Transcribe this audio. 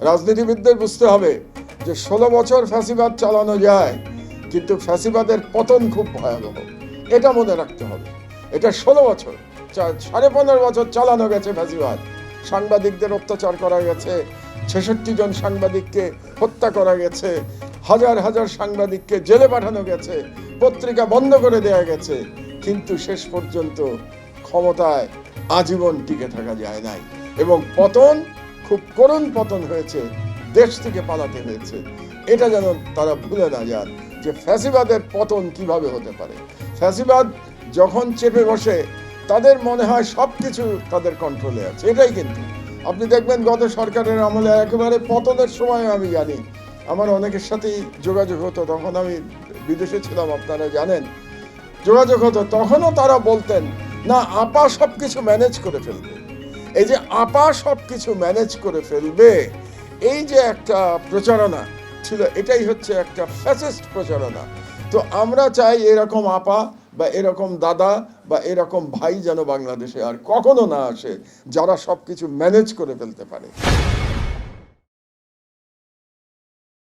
রাজনীতিবিদদের বুঝতে হবে যে 16 বছর ফ্যাসিবাদ চালানো যায়, কিন্তু ফ্যাসিবাদের পতন খুব ভয়াবহ, এটা মনে রাখতে হবে। এটা 16 বছর, 15.5 বছর চালানো গেছে ফ্যাসিবাদ। সাংবাদিকদের অত্যাচার করা গেছে, 66 জন সাংবাদিককে হত্যা করা গেছে, হাজার হাজার সাংবাদিককে জেলে পাঠানো গেছে, পত্রিকা বন্ধ করে দেয়া গেছে, কিন্তু শেষ পর্যন্ত ক্ষমতায় আজীবন টিকে থাকা যায় নাই এবং পতন, খুব করুণ পতন হয়েছে, দেশ থেকে পালাতে হয়েছে। এটা যেন তারা ভুলে না যান যে ফ্যাসিবাদের পতন কিভাবে হতে পারে। ফ্যাসিবাদ যখন চেপে বসে তাদের মনে হয় সব কিছু তাদের কন্ট্রোলে আছে, এটাই কিন্তু আপনি দেখবেন গত সরকারের আমলে একেবারে পতনের সময় আমি জানি আমার অনেকের সাথেই যোগাযোগ হতো, তখন আমি বিদেশে ছিলাম আপনারা জানেন, যোগাযোগ হতো, তখনও তারা বলতেন না আপা সব কিছু ম্যানেজ করে ফেলবে। এই যে আপা সব কিছু ম্যানেজ করে ফেলবে, এই যে একটা প্রচারণা ছিল, এটাই হচ্ছে একটা ফ্যাসিস্ট প্রচারণা। তো আমরা চাই এরকম আপা বা এরকম দাদা বা এরকম ভাই যেন বাংলাদেশে আর কখনো না আসে যারা সব কিছু ম্যানেজ করে ফেলতে পারে।